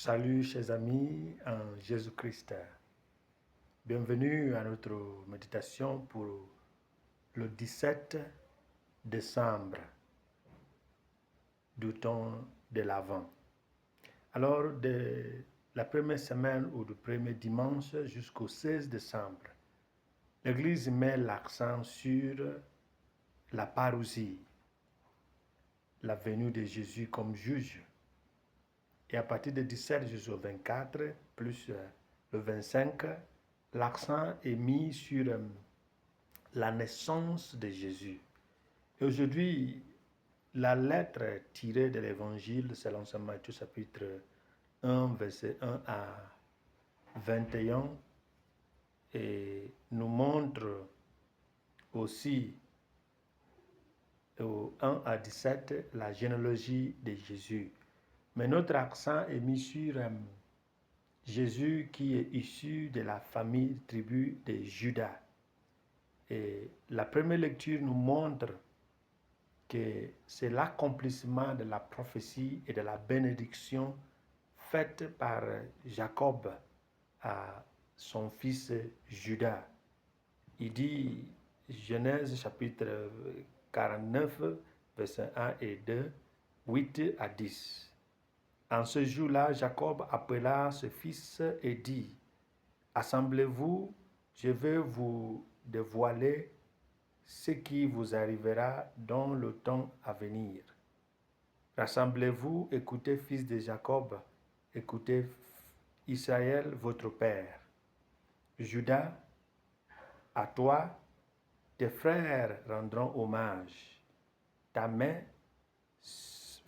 Salut chers amis en Jésus-Christ. Bienvenue à notre méditation pour le 17 décembre du temps de l'Avent. Alors, de la première semaine ou du premier dimanche jusqu'au 16 décembre, l'Église met l'accent sur la parousie, la venue de Jésus comme juge. Et à partir du 17 jusqu'au 24, plus le 25, l'accent est mis sur la naissance de Jésus. Et aujourd'hui, la lettre tirée de l'Évangile selon saint Matthieu chapitre 1, verset 1 à 21, et nous montre aussi au 1 à 17 la généalogie de Jésus. Mais notre accent est mis sur Jésus qui est issu de la famille tribu de Juda. Et la première lecture nous montre que c'est l'accomplissement de la prophétie et de la bénédiction faite par Jacob à son fils Juda. Il dit, Genèse chapitre 49, versets 1 et 2, 8 à 10. En ce jour-là, Jacob appela ses fils et dit, « Assemblez-vous, je vais vous dévoiler ce qui vous arrivera dans le temps à venir. Rassemblez-vous, écoutez, fils de Jacob, écoutez, Israël, votre père. Judas, à toi, tes frères rendront hommage. Ta main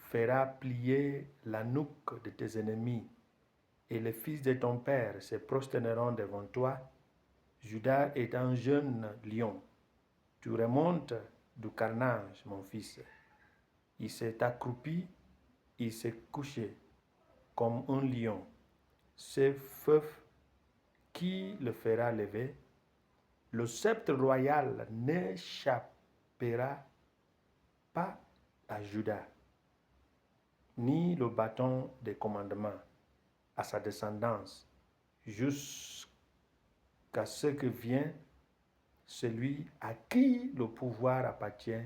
fera plier la nuque de tes ennemis, et les fils de ton père se prosterneront devant toi. Judas est un jeune lion. Tu remontes du carnage, mon fils. Il s'est accroupi, il s'est couché comme un lion. C'est Feuf qui le fera lever. Le sceptre royal n'échappera pas à Judas, ni le bâton des commandements à sa descendance, jusqu'à ce que vient celui à qui le pouvoir appartient,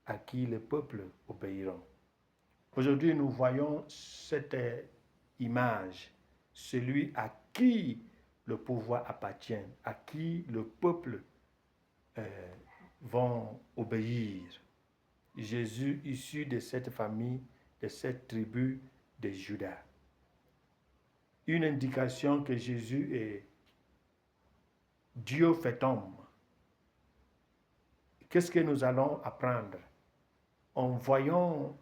à qui les peuples obéiront. Aujourd'hui, nous voyons cette image, celui à qui le pouvoir appartient, à qui le peuple vont obéir. Jésus, issu de cette famille, de cette tribu de Juda. Une indication que Jésus est Dieu fait homme. Qu'est-ce que nous allons apprendre en voyant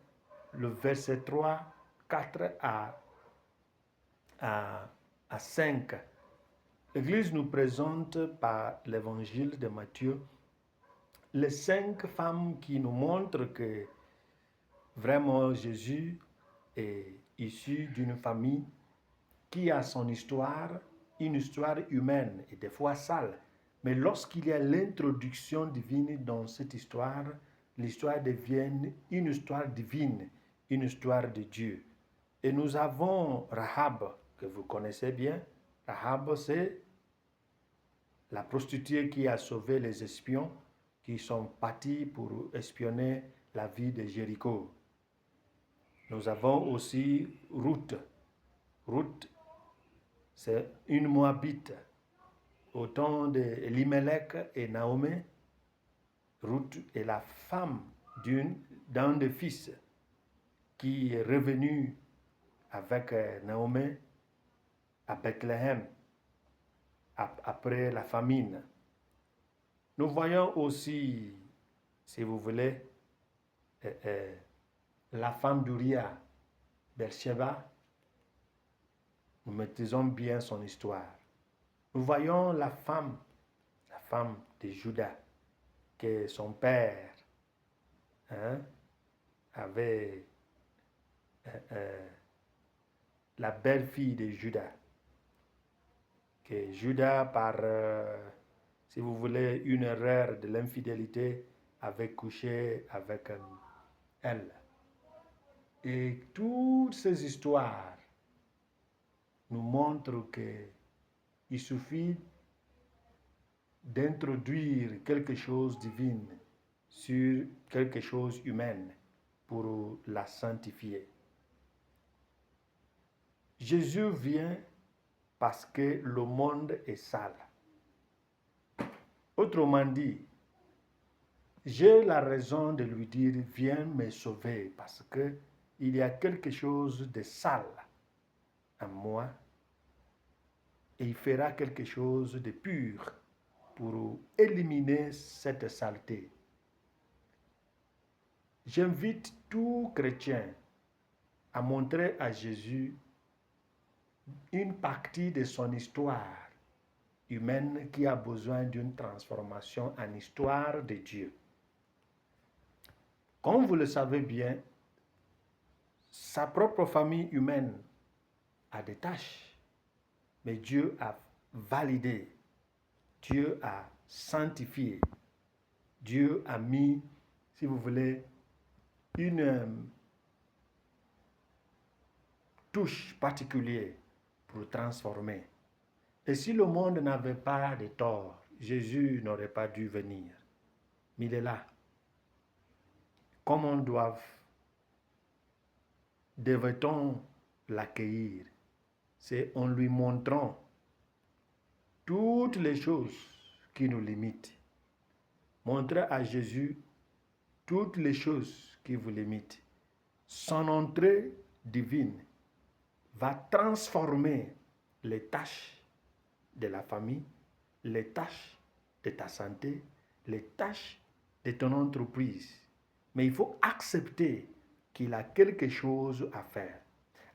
le verset 3, 4 à 5. L'Église nous présente par l'évangile de Matthieu les 5 femmes qui nous montrent que vraiment Jésus est issu d'une famille qui a son histoire, une histoire humaine et des fois sale. Mais lorsqu'il y a l'introduction divine dans cette histoire, l'histoire devient une histoire divine, une histoire de Dieu. Et nous avons Rahab, que vous connaissez bien. Rahab, c'est la prostituée qui a sauvé les espions qui sont partis pour espionner la vie de Jéricho. Nous avons aussi Ruth. Ruth, c'est une Moabite. Au temps d'Elimelech et Naomi, Ruth est la femme d'un des fils qui est revenu avec Naomi à Bethléem après la famine. Nous voyons aussi, si vous voulez, la femme d'Uria, Beersheba. Nous maîtrisons bien son histoire. Nous voyons la femme de Judas, que son père avait la belle-fille de Judas, que Judas, par, si vous voulez, une erreur de l'infidélité, avait couché avec elle. Et toutes ces histoires nous montre qu'il suffit d'introduire quelque chose de divin sur quelque chose humain pour la sanctifier. Jésus vient parce que le monde est sale. Autrement dit, j'ai la raison de lui dire, viens me sauver parce que il y a quelque chose de sale en moi et il fera quelque chose de pur pour éliminer cette saleté. J'invite tout chrétien à montrer à Jésus une partie de son histoire humaine qui a besoin d'une transformation en histoire de Dieu. Comme vous le savez bien, sa propre famille humaine a des tâches, mais Dieu a validé, Dieu a sanctifié, Dieu a mis, si vous voulez, une touche particulière pour transformer. Et si le monde n'avait pas de tort, Jésus n'aurait pas dû venir. Mais il est là. Comment devait-on l'accueillir? C'est en lui montrant toutes les choses qui nous limitent. Montrez à Jésus toutes les choses qui vous limitent. Son entrée divine va transformer les tâches de la famille, les tâches de ta santé, les tâches de ton entreprise. Mais il faut accepter qu'il a quelque chose à faire.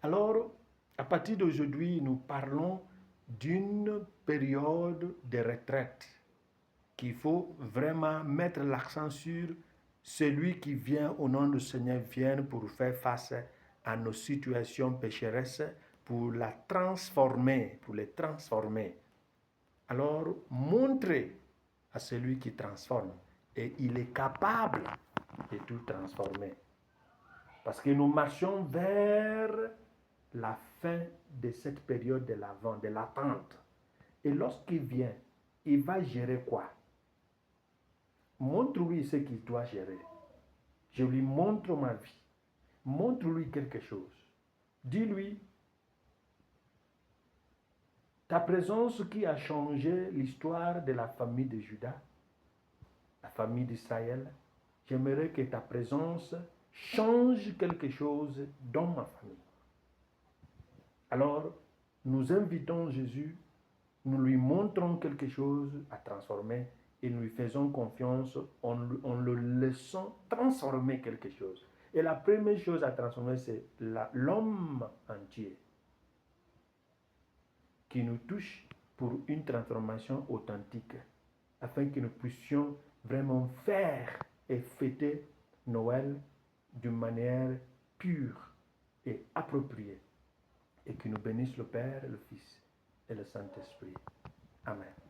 Alors, à partir d'aujourd'hui, nous parlons d'une période de retraite qu'il faut vraiment mettre l'accent sur celui qui vient au nom du Seigneur, vient pour faire face à nos situations pécheresses, pour la transformer, pour les transformer. Alors, montrez à celui qui transforme, et il est capable de tout transformer. Parce que nous marchons vers la fin de cette période de l'Avent, de l'attente. Et lorsqu'il vient, il va gérer quoi? Montre-lui ce qu'il doit gérer. Je lui montre ma vie. Montre-lui quelque chose. Dis-lui, ta présence qui a changé l'histoire de la famille de Juda, la famille d'Israël, j'aimerais que ta présence change quelque chose dans ma famille. Alors, nous invitons Jésus, nous lui montrons quelque chose à transformer et nous lui faisons confiance en le laissant transformer quelque chose. Et la première chose à transformer, c'est l'homme entier qui nous touche pour une transformation authentique, afin que nous puissions vraiment faire et fêter Noël d'une manière pure et appropriée. Et que nous bénisse le Père, le Fils et le Saint-Esprit. Amen.